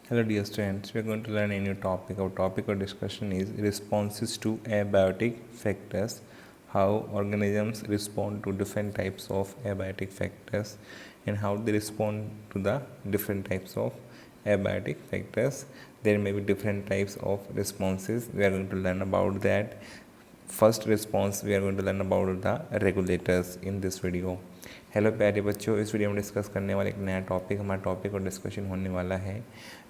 Hello dear students, we are going to learn a new topic. Our topic of discussion is responses to abiotic factors, how organisms respond to different types of abiotic factors and how they respond to the different types of abiotic factors. There may be different types of responses. We are going to learn about that. First response we are going to learn about the regulators in this video. Hello प्यारे बच्चों, इस video में discuss करने वाला एक नया topic हमारा topic और डिस्कशन होने वाला है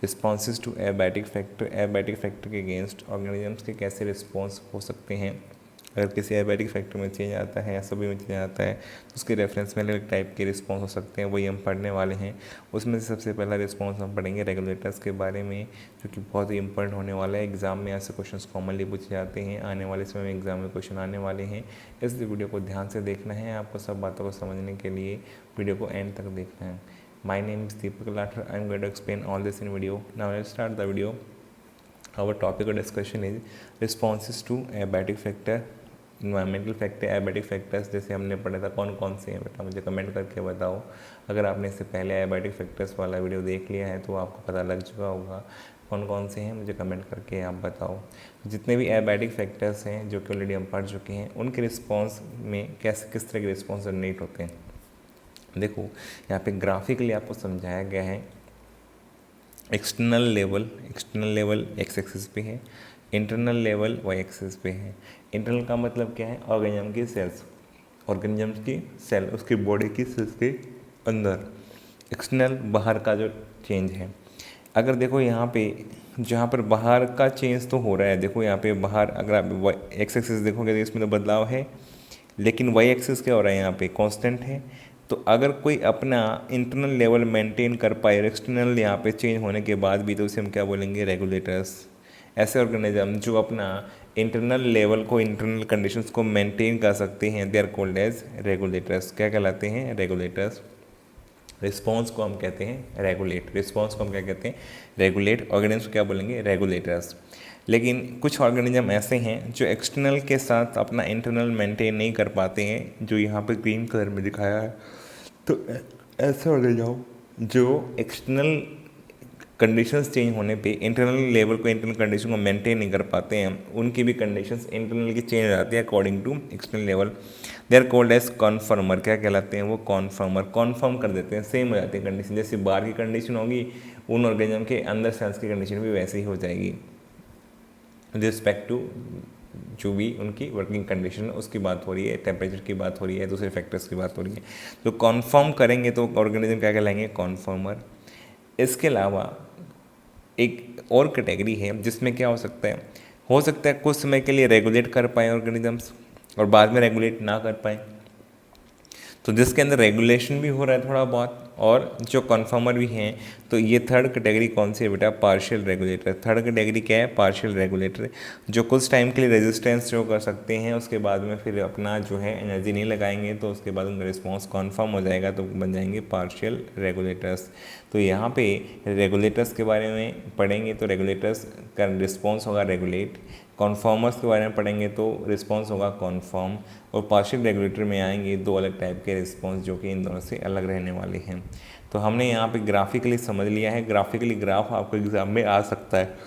responses to abiotic factor. Abiotic factor के अगेंस्ट ऑर्गेनिजम्स के कैसे रिस्पॉन्स हो सकते हैं। अगर किसी एबायोटिक फैक्टर में चेंज आता है या सभी में चेंज आता है तो उसके रेफरेंस में अलग टाइप के रिस्पॉन्स हो सकते हैं, वही हम पढ़ने वाले हैं। उसमें से सबसे पहला रिस्पॉन्स हम पढ़ेंगे रेगुलेटर्स के बारे में, जो कि बहुत ही इंपॉर्टेंट होने वाला है। एग्जाम में ऐसे क्वेश्चन कॉमनली पूछे जाते हैं, आने वाले समय में एग्जाम में क्वेश्चन आने वाले हैं, इसलिए वीडियो को ध्यान से देखना है। आपको सब बातों को समझने के लिए वीडियो को एंड तक देखना है। My name is Deepak Lathar. I am going to explain all this in video. Now let's start the video. Our topic of discussion is responses to abiotic factor, environmental factor, abiotic factors। जैसे हमने पढ़ा था कौन कौन से हैं, बेटा मुझे कमेंट करके बताओ। अगर आपने इससे पहले abiotic factors वाला वीडियो देख लिया है तो आपको पता लग चुका होगा कौन कौन से हैं, मुझे कमेंट करके आप बताओ। जितने भी abiotic factors हैं जो कि ऑलरेडी हम पढ़ चुके हैं, उनके रिस्पॉन्स में कैसे किस तरह के रिस्पॉन्स जनरेट होते हैं। देखो यहाँ पे ग्राफिकली आपको समझाया गया है। एक्सटर्नल लेवल एक्स एक्सिस पे है, इंटरनल लेवल वाई एक्सिस पे है। इंटरनल का मतलब क्या है, ऑर्गेनिज्म की सेल्स, ऑर्गेनिज्म की सेल उसकी बॉडी की सेल्स के अंदर। एक्सटर्नल बाहर का जो चेंज है। अगर देखो यहाँ पे जहाँ पर बाहर का चेंज तो हो रहा है, देखो यहाँ पे बाहर अगर आप एक्स एक्सिस देखोगे तो इसमें तो बदलाव है, लेकिन वाई एक्सिस क्या हो रहा है, यहाँ पे कांस्टेंट है। तो अगर कोई अपना इंटरनल लेवल मेंटेन कर पाए और एक्सटर्नल यहाँ पे चेंज होने के बाद भी, तो उसे हम क्या बोलेंगे, रेगुलेटर्स। ऐसे ऑर्गेनिज्म जो अपना इंटरनल लेवल को, इंटरनल कंडीशंस को मेंटेन कर सकते हैं, they are called as regulators. क्या कहलाते हैं, रेगुलेटर्स। रिस्पॉन्स को हम कहते हैं रेगुलेट, रिस्पॉन्स को हम क्या कहते हैं, रेगुलेट। ऑर्गेनिज्म को क्या बोलेंगे, रेगुलेटर्स। लेकिन कुछ ऑर्गेनिज्म ऐसे हैं जो एक्सटर्नल के साथ अपना इंटरनल मेंटेन नहीं कर पाते हैं, जो यहाँ पे ग्रीन कलर में दिखाया है। तो ऐसे ऑर्गेनिज्म जो एक्सटर्नल कंडीशंस चेंज होने पे इंटरनल लेवल को, इंटरनल कंडीशन को मेंटेन नहीं कर पाते हैं, उनकी भी कंडीशंस इंटरनल की चेंज हो जाती है according to external level. They are called as conformer. क्या कहलाते हैं वो, कॉन्फर्मर। कॉन्फर्म कर देते हैं, सेम हो जाती है कंडीशन। जैसे बाहर की कंडीशन होगी, उन ऑर्गेनिज्म के अंदर सेल्स की कंडीशन भी वैसे ही हो जाएगी रिस्पेक्ट टू जो भी उनकी वर्किंग कंडीशन उसकी बात हो रही है, टेम्परेचर की बात हो रही है, दूसरे फैक्टर्स की बात हो रही है। तो कॉन्फर्म करेंगे तो ऑर्गेनिज्म क्या कहलाएंगे, कॉन्फर्मर। इसके अलावा एक और कैटेगरी है जिसमें क्या हो सकता है कुछ समय के लिए रेगुलेट कर पाए ऑर्गेनिजम्स और बाद में रेगुलेट ना कर पाए, तो जिसके अंदर रेगुलेशन भी हो रहा है थोड़ा बहुत, और जो कन्फर्मर भी हैं। तो ये थर्ड कैटेगरी कौन सी है बेटा, पार्शियल रेगुलेटर। थर्ड कैटेगरी क्या है, पार्शियल रेगुलेटर, जो कुछ टाइम के लिए रेजिस्टेंस शो कर सकते हैं, उसके बाद में फिर अपना जो है एनर्जी नहीं लगाएंगे, तो उसके बाद उनका रिस्पॉन्स कन्फर्म हो जाएगा, तो बन जाएंगे पार्शियल रेगुलेटर्स। तो यहाँ पे रेगुलेटर्स के बारे में पढ़ेंगे तो रेगुलेटर्स का रिस्पॉन्स होगा रेगुलेट। कॉन्फर्मर्स के बारे में पढ़ेंगे तो रिस्पॉन्स होगा कॉन्फर्म। और पार्शियल रेगुलेटर में आएंगे दो अलग टाइप के रिस्पॉन्स, जो कि इन दोनों से अलग रहने वाले हैं। तो हमने यहाँ पे ग्राफिकली समझ लिया है। ग्राफिकली ग्राफ आपको एग्जाम में आ सकता है।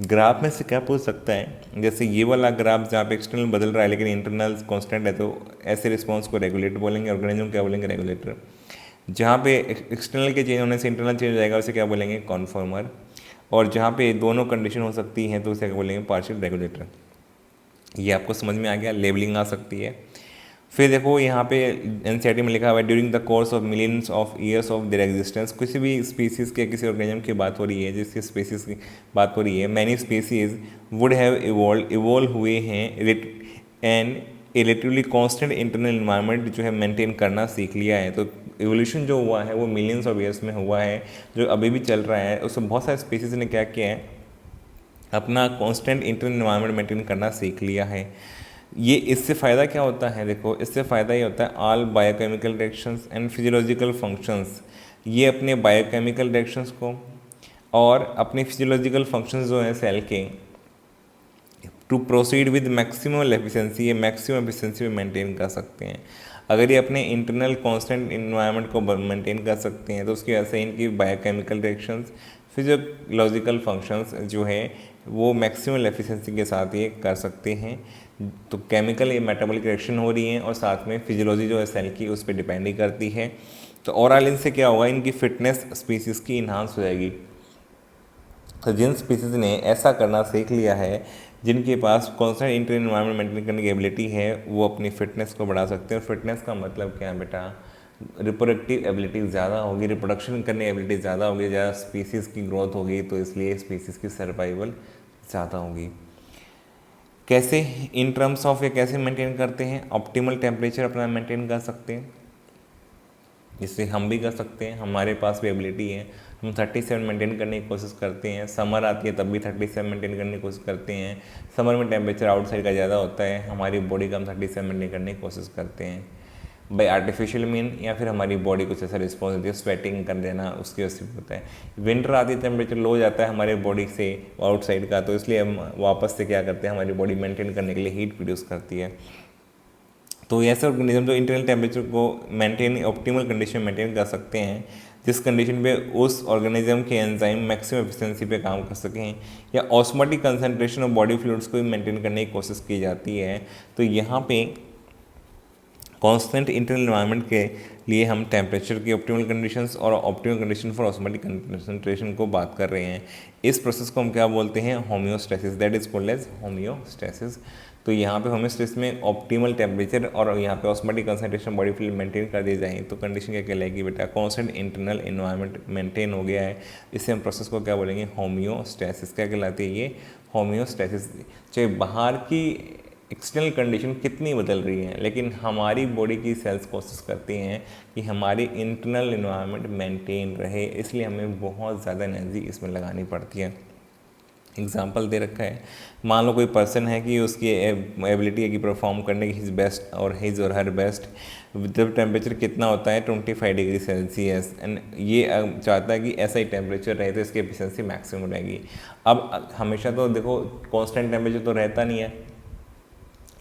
ग्राफ में से क्या पूछ सकता है, जैसे ये वाला ग्राफ जहाँ पे एक्सटर्नल बदल रहा है लेकिन इंटरनल कांस्टेंट है, तो ऐसे रिस्पॉन्स को रेगुलेटर बोलेंगे। ऑर्गेनिज्म क्या बोलेंगे, रेगुलेटर। जहाँ पे एक्सटर्नल के चेंज होने से इंटरनल चेंज हो जाएगा, उसे क्या बोलेंगे, कॉन्फर्मर। और जहाँ पे दोनों कंडीशन हो सकती हैं तो उसे क्या बोलेंगे, पार्शियल रेगुलेटर। ये आपको समझ में आ गया, लेबलिंग आ सकती है। फिर देखो यहाँ पे एनसीईआरटी में लिखा हुआ है, during the course of millions of years of their existence. किसी भी स्पीसीज़ के, किसी ऑर्गेनिज्म की बात हो रही है, जिसकी स्पीसीज़ की बात हो रही है, many species would have evolve हुए हैं and A relatively constant internal environment जो है मेंटेन करना सीख लिया है। तो एवोल्यूशन जो हुआ है वो मिलियंस ऑफ ईयर्स में हुआ है, जो अभी भी चल रहा है। उसमें बहुत सारे स्पीसीज़ ने क्या किया है, अपना कांस्टेंट इंटरनल इन्वायरमेंट मेंटेन करना सीख लिया है। ये इससे फ़ायदा क्या होता है, देखो इससे फ़ायदा ये होता है, all biochemical reactions and physiological functions, ये अपने बायोकेमिकल रिएक्शंस को और अपने फिजियोलॉजिकल फंक्शंस जो हैं सेल के, to proceed with maximum efficiency, ये मैक्सिमम एफिशिएंसी में मेंटेन कर सकते हैं। अगर ये अपने इंटरनल कांस्टेंट इन्वायरमेंट को मेंटेन कर सकते हैं तो उसकी वजह से इनकी बायोकेमिकल रिएक्शंस, फिजियोलॉजिकल फंक्शंस जो है वो मैक्सिमम एफिशिएंसी के साथ ये कर सकते हैं। तो केमिकल ये मेटाबॉलिक रिएक्शन हो रही हैं और साथ में फिजियोलॉजी जो है सेल की उस पर डिपेंड ही करती है। तो ओवरऑल इनसे क्या होगा, इनकी फिटनेस स्पीसीज़ की इन्हांस हो जाएगी। तो जिन स्पीसीज़ ने ऐसा करना सीख लिया है, जिनके पास कॉन्स्टेंट इंटर एनवायरनमेंट मेंटेन करने की एबिलिटी है, वो अपनी फिटनेस को बढ़ा सकते हैं। और फिटनेस का मतलब क्या है बेटा, रिप्रोडक्टिव एबिलिटी ज़्यादा होगी, रिप्रोडक्शन करने की एबिलिटी ज़्यादा होगी, ज़्यादा स्पीसीज़ की ग्रोथ होगी, तो इसलिए स्पीसीज़ की सर्वाइवल ज़्यादा होगी। कैसे, इन टर्म्स ऑफ ये कैसे मेंटेन करते हैं, ऑप्टिमल टेम्परेचर अपना मेंटेन कर सकते हैं, जिससे हम भी कर सकते हैं, हमारे पास भी एबिलिटी है। हम 37 मेंटेन करने की कोशिश करते हैं, समर आती है तब भी 37 मेंटेन करने की कोशिश करते हैं। समर में टेम्परेचर आउटसाइड का ज़्यादा होता है, हमारी बॉडी का हम 37 मेंटेन करने की कोशिश करते हैं बाई आर्टिफिशियल मीन, या फिर हमारी बॉडी कुछ ऐसा रिस्पॉन्स देती है, स्वेटिंग कर देना, उसकी वजह से होता है। विंटर आती है टेम्परेचर लो जाता है हमारे बॉडी से आउटसाइड का, तो इसलिए हम वापस से क्या करते हैं, हमारी बॉडी मेंटेन करने के लिए हीट प्रोड्यूस करती है। तो ऐसे ऑर्गेनिज्म जो इंटरनल टेम्परेचर को मेंटेन, ऑप्टिमल कंडीशन में मेंटेन कर सकते हैं, जिस कंडीशन पे उस ऑर्गेनिज्म के एंजाइम मैक्सिमम एफिशिएंसी पे काम कर सकें, या osmotic concentration of body fluids को भी मेंटेन करने की कोशिश की जाती है। तो यहाँ पे कांस्टेंट इंटरनल एनवायरनमेंट के लिए हम टेम्परेचर की ऑप्टिमल कंडीशंस और optimal condition for osmotic concentration को बात कर रहे हैं। इस प्रोसेस को हम क्या बोलते हैं, homeostasis, that is called as homeostasis. तो यहाँ पे होम्योस्टेसिस में ऑप्टिमल टेम्परेचर और यहाँ पे osmotic concentration body fluid maintain कर दी जाए तो कंडीशन क्या कहलाएगी बेटा, कांस्टेंट इंटरनल एनवायरनमेंट मेंटेन हो गया है। इससे हम प्रोसेस को क्या बोलेंगे, होम्योस्टेसिस। क्या कहलाती है ये, होम्योस्टेसिस। चाहे बाहर की एक्सटर्नल कंडीशन कितनी बदल रही है, लेकिन हमारी बॉडी की सेल्स कोशिश करती हैं कि हमारी इंटरनल एनवायरनमेंट मेंटेन रहे, इसलिए हमें बहुत ज़्यादा एनर्जी इसमें लगानी पड़ती है। एग्जाम्पल दे रखा है, मान लो कोई पर्सन है कि उसकी एबिलिटी है कि परफॉर्म करने की हिज बेस्ट और हिज और हर बेस्ट, जब टेम्परेचर कितना होता है 25 डिग्री सेल्सियस, एंड ये चाहता है कि ऐसा ही टेम्परेचर रहे तो इसकी एफिशिएंसी मैक्सिमम रहेगी। अब हमेशा तो देखो कांस्टेंट टेम्परेचर तो रहता नहीं है,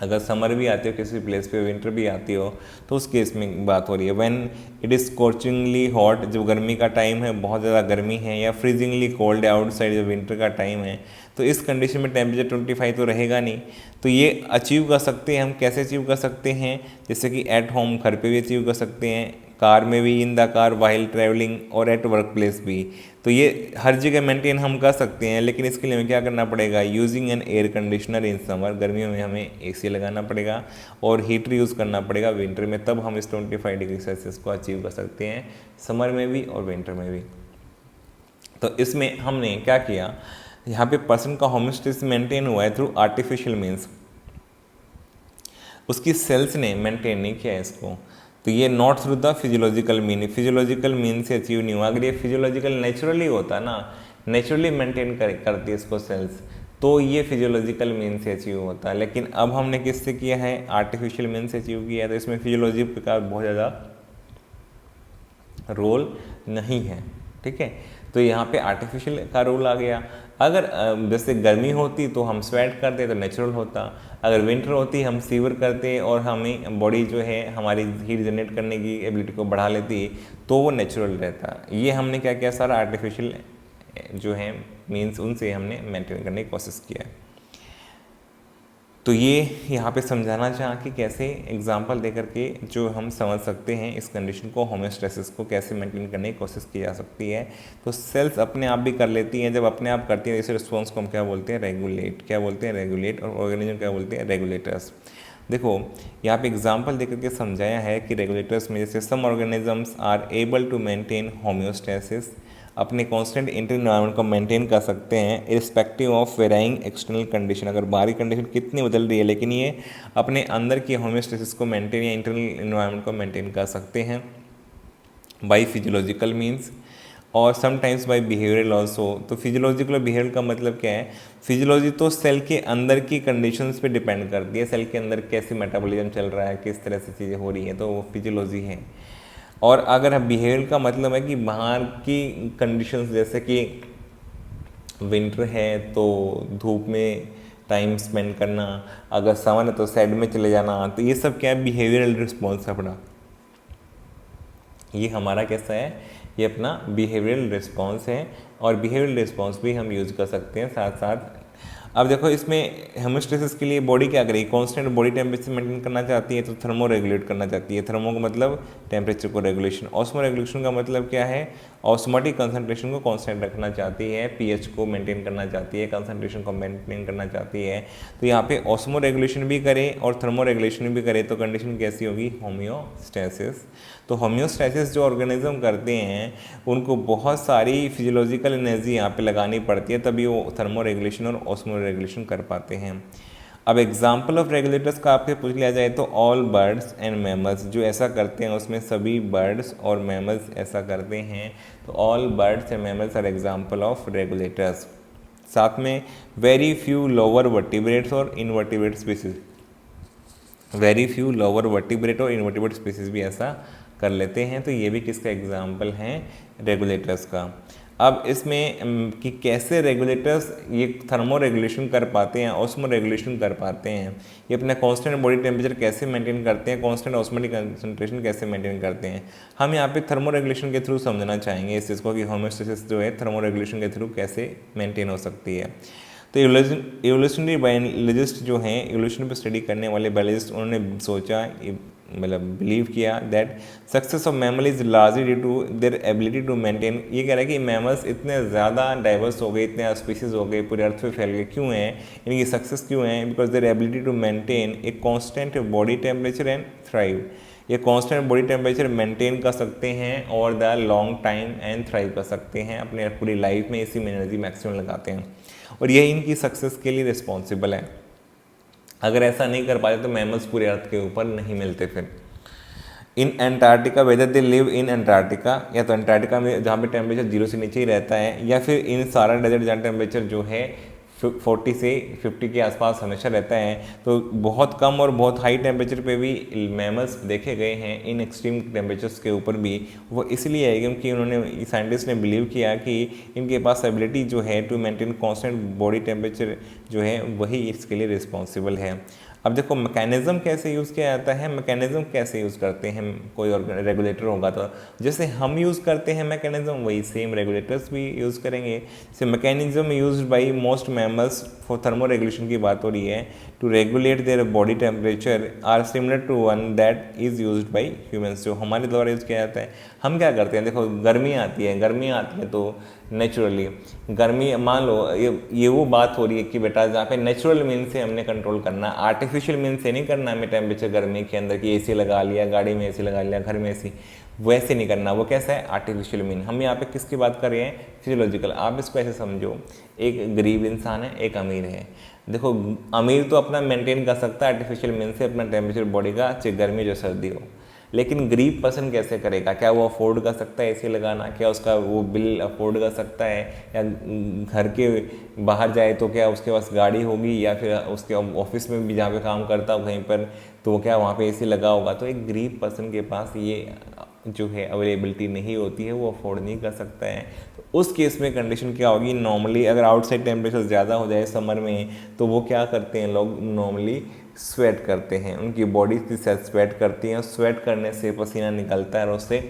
अगर समर भी आती हो किसी प्लेस पे, विंटर भी आती हो, तो उस केस में बात हो रही है व्हेन इट इज़ स्कॉचिंगली हॉट, जब गर्मी का टाइम है, बहुत ज़्यादा गर्मी है, या फ्रीजिंगली कोल्ड है आउटसाइड, जब विंटर का टाइम है, तो इस कंडीशन में टेम्परेचर 25 तो रहेगा नहीं। तो ये अचीव कर सकते हैं हम, कैसे अचीव कर सकते हैं, जैसे कि एट होम, घर पे भी अचीव कर सकते हैं, कार में भी, in the car while travelling, और एट वर्क प्लेस भी। तो ये हर जगह मेंटेन हम कर सकते हैं, लेकिन इसके लिए हमें क्या करना पड़ेगा, using an air conditioner in summer, गर्मियों में हमें एसी लगाना पड़ेगा, और हीटर यूज़ करना पड़ेगा विंटर में, तब हम इस 25 डिग्री सेल्सियस को अचीव कर सकते हैं, समर में भी और विंटर में भी। तो इसमें हमने क्या किया, यहाँ पे पर्सन का होम्योस्टेसिस मेंटेन हुआ है थ्रू आर्टिफिशियल मीन्स, उसकी सेल्स ने मेंटेन नहीं किया है इसको। तो ये not through the physiological mean, physiological mean से अचीव नहीं हुआ। अगर ये फिजियोलॉजिकल नेचुरली होता ना, नेचुरली मेंटेन करती है इसको सेल्स, तो ये फिजियोलॉजिकल मीन से अचीव होता है। लेकिन अब हमने किससे किया है, आर्टिफिशियल मीन से अचीव किया है, तो इसमें फिजियोलॉजी का बहुत ज़्यादा रोल नहीं है। ठीक है, तो यहाँ पे आर्टिफिशियल का रोल आ गया। अगर जैसे गर्मी होती तो हम स्वेट करते तो नेचुरल होता, अगर विंटर होती हम सीवर करते और हमें बॉडी जो है हमारी हीट जनरेट करने की एबिलिटी को बढ़ा लेती, तो वो नेचुरल रहता। ये हमने क्या किया, सारा आर्टिफिशियल जो है मीन्स उनसे हमने मेंटेन करने की कोशिश किया। तो ये यहाँ पे समझाना चाहा कि कैसे एग्जांपल दे करके जो हम समझ सकते हैं इस कंडीशन को, होम्योस्टेसिस को कैसे मेंटेन करने की कोशिश की जा सकती है। तो सेल्स अपने आप भी कर लेती हैं, जब अपने आप करती हैं इस रिस्पॉन्स को हम क्या बोलते हैं, रेगुलेट। क्या बोलते हैं, रेगुलेट। और ऑर्गेनिज्म क्या बोलते हैं, रेगुलेटर्स। देखो यहाँ पे एग्जाम्पल दे करके समझाया है कि रेगुलेटर्स में जैसे some organisms are able to maintain homeostasis, अपने कांस्टेंट इंटरनल एनवायरनमेंट को मेंटेन कर सकते हैं irrespective of varying external condition. अगर बाहरी कंडीशन कितनी बदल रही है, लेकिन ये अपने अंदर की होम्योस्टेसिस को मेंटेन या इंटरनल एनवायरनमेंट को मेंटेन कर सकते हैं बाई फिजियोलॉजिकल मीन्स और समटाइम्स बाई बिहेवियरल ऑल्सो। तो फिजियोलॉजिकल और बिहेवियर का मतलब क्या है, फिजियोलॉजी तो सेल के अंदर की कंडीशंस पे डिपेंड करती है, सेल के अंदर कैसे मेटाबॉलिज्म चल रहा है, किस तरह से चीज़ें हो रही हैं, तो वो फिजियोलॉजी है। और अगर बिहेवियर का मतलब है कि बाहर की कंडीशंस, जैसे कि विंटर है तो धूप में टाइम स्पेंड करना, अगर समर है तो साइड में चले जाना, तो ये सब क्या है, बिहेवियरल रिस्पॉन्स है अपना। ये हमारा कैसा है, ये अपना बिहेवियरल रिस्पॉन्स है, और बिहेवियरल रिस्पॉन्स भी हम यूज़ कर सकते हैं साथ साथ। अब देखो इसमें हेमोस्टेसिस के लिए बॉडी क्या करेगी, कांस्टेंट बॉडी टेम्परेचर मेंटेन करना चाहती है तो थर्मो रेगुलेट करना चाहती है। थर्मो का मतलब टेम्परेचर को रेगुलेशन, ऑस्मो रेगुलेशन का मतलब क्या है, ऑस्मोटिक कंसंट्रेशन को कांस्टेंट रखना चाहती है, पीएच को मेंटेन करना चाहती है, कंसंट्रेशन को मेंटेन करना चाहती है। तो यहाँ पे ऑस्मो रेगुलेशन भी करे और थर्मो रेगुलेशन भी करे तो कंडीशन कैसी होगी, होम्योस्टेसिस। तो होम्योस्टेसिस जो ऑर्गेनिज्म करते हैं उनको बहुत सारी फिजियोलॉजिकल एनर्जी यहाँ पे लगानी पड़ती है, तभी वो थर्मो रेगुलेशन और ऑस्मो रेगुलेशन कर पाते हैं। अब एग्जाम्पल ऑफ रेगुलेटर्स का आपसे पूछ लिया जाए तो ऑल बर्ड्स एंड मैमल्स जो ऐसा करते हैं, उसमें सभी बर्ड्स और मैमल्स ऐसा करते हैं। तो all birds and mammals are example of regulators. साथ में वेरी फ्यू लोअर वर्टिब्रेट्स और invertebrate species, very few lower vertebrate और इनवर्टिब्रेट स्पीसीज भी ऐसा कर लेते हैं। तो ये भी किसका एग्जाम्पल है, रेगुलेटर्स का। अब इसमें कि कैसे रेगुलेटर्स ये थर्मो रेगुलेशन कर पाते हैं, ऑस्मो रेगुलेशन कर पाते हैं, ये अपना कांस्टेंट बॉडी टेम्परेचर कैसे मेंटेन करते हैं, कांस्टेंट ऑस्मोटिक कंसंट्रेशन कैसे मेंटेन करते हैं, हम यहाँ पे थर्मो रेगुलेशन के थ्रू समझना चाहेंगे इस चीज़ को कि होम्योस्टेसिस जो है थर्मो रेगुलेशन के थ्रू कैसे मेंटेन हो सकती है। तो एवोल्यूशनरी बायोलॉजिस्ट जो हैं, एवोल्यूशन पर स्टडी करने वाले बायोलॉजिस्ट, उन्होंने सोचा, मतलब बिलीव किया that success of mammal is largely due to their ability to maintain. ये कह रहा है कि मैमल्स इतने ज़्यादा डाइवर्स हो गए, इतने स्पीसीज हो गए, पूरे अर्थ पे फैल गए, क्यों हैं, इनकी सक्सेस क्यों है, because their ability to maintain a constant body temperature and thrive. ये कांस्टेंट बॉडी टेम्परेचर मेंटेन कर सकते हैं और the long time and thrive कर सकते हैं, अपने पूरी लाइफ में इसी में एनर्जी मैक्सिमम लगाते हैं, और यही इनकी सक्सेस के लिए रिस्पॉन्सिबल है। अगर ऐसा नहीं कर पाते तो मैमल्स पूरे अर्थ के ऊपर नहीं मिलते। फिर इन Antarctica, whether they live in Antarctica, या तो एंटार्क्टिका में जहाँ पे टेम्परेचर 0 से नीचे ही रहता है, या फिर इन सारा डेजर्ट जहाँ टेम्परेचर जो है 40 से 50 के आसपास हमेशा रहता है। तो बहुत कम और बहुत हाई टेम्परेचर पे भी मैमल्स देखे गए हैं, इन एक्सट्रीम टेम्परेचर्स के ऊपर भी। वो इसलिए है क्योंकि उन्होंने, साइंटिस्ट ने बिलीव किया कि इनके पास एबिलिटी जो है to maintain constant body temperature जो है वही इसके लिए रिस्पॉन्सिबल है। अब देखो मैकेनिज़्म कैसे यूज़ किया जाता है, मैकेनिज़्म कैसे यूज़ करते हैं, कोई और रेगुलेटर होगा तो जैसे हम यूज़ करते हैं मैकेनिज़्म, वही सेम रेगुलेटर्स भी यूज़ करेंगे। जैसे mechanism used by most mammals for thermoregulation की बात हो रही है, to regulate their body temperature are similar to one that is used by humans, जो हमारे द्वारा यूज़ किया जाता है। हम क्या करते हैं, देखो गर्मी आती है तो नेचुरली गर्मी, मान लो ये वो बात हो रही है कि बेटा जहाँ पे नेचुरल मीन से हमने कंट्रोल करना, आर्टिफिशियल मीन से नहीं करना हमें टेम्परेचर गर्मी के अंदर कि एसी लगा लिया, गाड़ी में एसी लगा लिया, घर में एसी, वैसे नहीं करना। वो कैसा है, आर्टिफिशियल मीन। हम यहाँ पे किसकी बात कर रहे हैं, फिजियोलॉजिकल। आप इसको ऐसे समझो, एक गरीब इंसान है, एक अमीर है। देखो अमीर तो अपना मेंटेन कर सकता है आर्टिफिशियल मीन से अपना टेम्परेचर बॉडी का, चाहे गर्मी जो सर्दी हो, लेकिन गरीब पर्सन कैसे करेगा, क्या वो अफोर्ड कर सकता है एसी लगाना, क्या उसका वो बिल अफोर्ड कर सकता है, या घर के बाहर जाए तो क्या उसके पास गाड़ी होगी, या फिर उसके ऑफिस में भी जहाँ पे काम करता हो कहीं पर तो क्या वहाँ पे एसी लगा होगा। तो एक गरीब पर्सन के पास ये जो है अवेलेबिलिटी नहीं होती है, वो अफोर्ड नहीं कर सकता है। तो उस केस में कंडीशन क्या होगी, नॉर्मली अगर आउटसाइड टेम्परेचर ज़्यादा हो जाए समर में तो वो क्या करते हैं, लोग नॉर्मली स्वेट करते हैं, उनकी बॉडी की सेल्स स्वेट करती हैं, स्वेट करने से पसीना निकलता है और उससे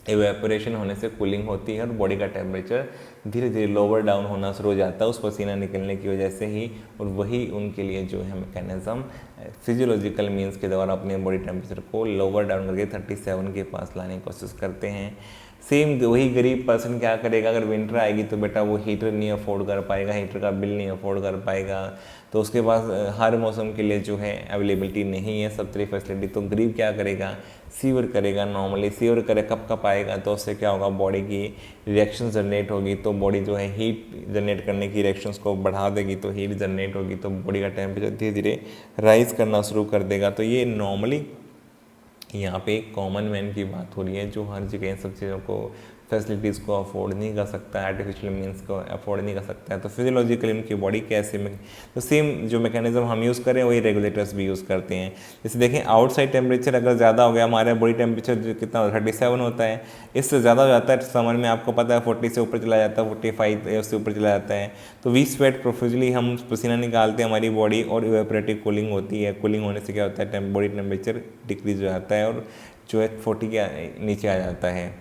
एवेपोरेशन होने से कूलिंग होती है और बॉडी का टेम्परेचर धीरे धीरे लोअर डाउन होना शुरू हो जाता है उस पसीना निकलने की वजह से ही। और वही उनके लिए जो है मैकेनिज़्म फिजियोलॉजिकल मीन्स के द्वारा अपने बॉडी टेम्परेचर को लोअर डाउन करके 37 के पास लाने की कोशिश करते हैं। सेम वही गरीब पर्सन क्या करेगा, अगर विंटर आएगी तो बेटा वो हीटर नहीं अफोर्ड कर पाएगा, हीटर का बिल नहीं अफोर्ड कर पाएगा, तो उसके पास हर मौसम के लिए जो है अवेलेबिलिटी नहीं है सब तरह फैसिलिटी। तो गरीब क्या करेगा, सीवर करेगा। नॉर्मली सीवर करे कब आएगा, तो उससे क्या होगा, बॉडी की रिएक्शन जनरेट होगी, तो बॉडी जो है हीट जनरेट करने की रिएक्शंस को बढ़ा देगी, तो हीट जनरेट होगी तो बॉडी का टेम्परेचर धीरे धीरे राइज करना शुरू कर देगा। तो ये नॉर्मली यहाँ पे कॉमन मैन की बात हो रही है जो हर जगह इन सब चीज़ों को फैसिलिटीज़ को अफोर्ड नहीं कर सकता है, आर्टिफिशियल मीन्स को अफोर्ड नहीं कर सकता है, तो फिजियोलॉजिकली उनकी बॉडी कैसे में तो सेम जो मैकेनिज्म हम यूज़ करें वही रेगुलेटर्स भी यूज़ करते हैं। जैसे देखें आउटसाइड टेम्परेचर अगर ज़्यादा हो गया, हमारा बॉडी टेम्परेचर जो कितना 37 होता है, इससे ज़्यादा हो जाता है समर में, आपको पता है 40 से ऊपर चला जाता है, 45 से ऊपर चला जाता है, तो वी स्वेट प्रोफ्यूजली, हम पसीना निकालते हैं, हमारी बॉडी और इवेपोरेटिव कूलिंग होती है। कूलिंग होने से क्या होता है, बॉडी टेम्परेचर डिक्रीज हो जाता है और जो है 40 के नीचे आ जाता है।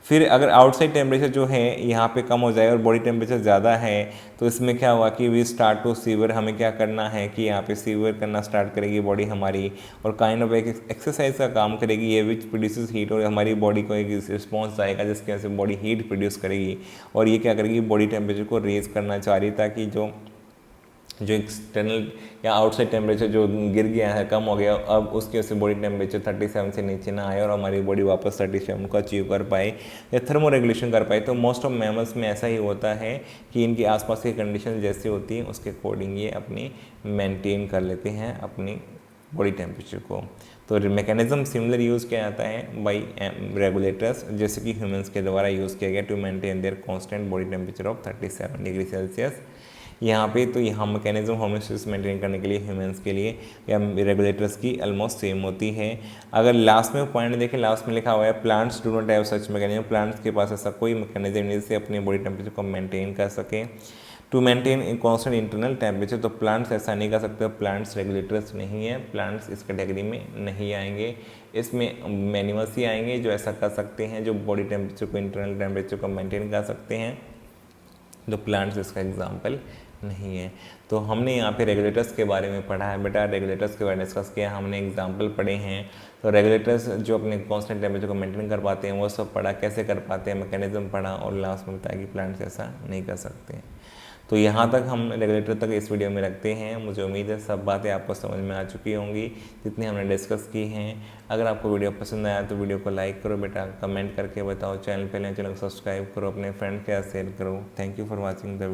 फिर अगर आउटसाइड टेम्परेचर जो है यहाँ पे कम हो जाए और बॉडी टेम्परेचर ज़्यादा है, तो इसमें क्या हुआ कि वी स्टार्ट टू सीवर, हमें क्या करना है कि यहाँ पे सीवर करना स्टार्ट करेगी बॉडी हमारी, और काइंड ऑफ एक एक्सरसाइज का काम करेगी ये, विच प्रोड्यूसेस हीट, और हमारी बॉडी को एक रिस्पॉन्स आएगा जिसकी वजह से बॉडी हीट प्रोड्यूस करेगी, और ये क्या करेगी, बॉडी टेम्परेचर को रेज करना चाह रही, ताकि जो एक्सटर्नल या आउटसाइड टेम्परेचर जो गिर गया है, कम हो गया, अब उसकी वजह से बॉडी टेम्परेचर 37 से नीचे ना आए और हमारी बॉडी वापस 37 को अचीव कर पाए या थर्मो रेगुलेशन कर पाए। तो मोस्ट ऑफ मैमल्स में ऐसा ही होता है कि इनके आसपास की कंडीशन जैसी होती है उसके अकॉर्डिंग ये अपनी मेंटेन कर लेते हैं अपनी बॉडी टेम्परेचर को। तो मैकेनिज्म सिमिलर यूज़ किया जाता है बाई रेगुलेटर्स, जैसे कि ह्यूमंस के द्वारा यूज़ किया गया to maintain their constant body temperature of 37 degree Celsius. यहाँ पे तो यहाँ मैकेनिज्म होमोस्टेसिस मेंटेन करने के लिए ह्यूमंस के लिए या रेगुलेटर्स की ऑलमोस्ट सेम होती है। अगर लास्ट में पॉइंट देखें, लास्ट में लिखा हुआ है plants do not have such mechanism, plants के पास ऐसा कोई मैकेनिज्म नहीं जिससे अपनी बॉडी टेम्परेचर को मेंटेन कर सके। To maintain in constant internal temperature, तो प्लांट्स ऐसा नहीं कर सकते, प्लांट्स रेगुलेटर्स नहीं है, प्लांट्स इस कैटेगरी में नहीं आएंगे। इसमें एनिमल्स ही आएंगे जो ऐसा कर सकते हैं, जो बॉडी टेम्परेचर को, इंटरनल टेम्परेचर को मेंटेन कर सकते हैं, तो प्लांट्स इसका एग्जाम्पल नहीं है। तो हमने यहाँ पे रेगुलेटर्स के बारे में पढ़ा है बेटा, रेगुलेटर्स के बारे में डिस्कस किया, हमने एग्जांपल पढ़े हैं। तो रेगुलेटर्स जो अपने कांस्टेंट टेम्परेचर को मेंटेन कर पाते हैं वो सब पढ़ा, कैसे कर पाते हैं, मैकेनिज्म पढ़ा, और लास्ट में बताया कि प्लांट्स ऐसा नहीं कर सकते। तो यहाँ तक हम रेगुलेटर तक इस वीडियो में रखते हैं। मुझे उम्मीद है सब बातें आपको समझ में आ चुकी होंगी जितनी हमने डिस्कस की हैं। अगर आपको वीडियो पसंद आया तो वीडियो को लाइक करो बेटा, कमेंट करके बताओ, चैनल पे नए चैनल को सब्सक्राइब करो, अपने फ्रेंड के साथ शेयर करो। Thank you for watching the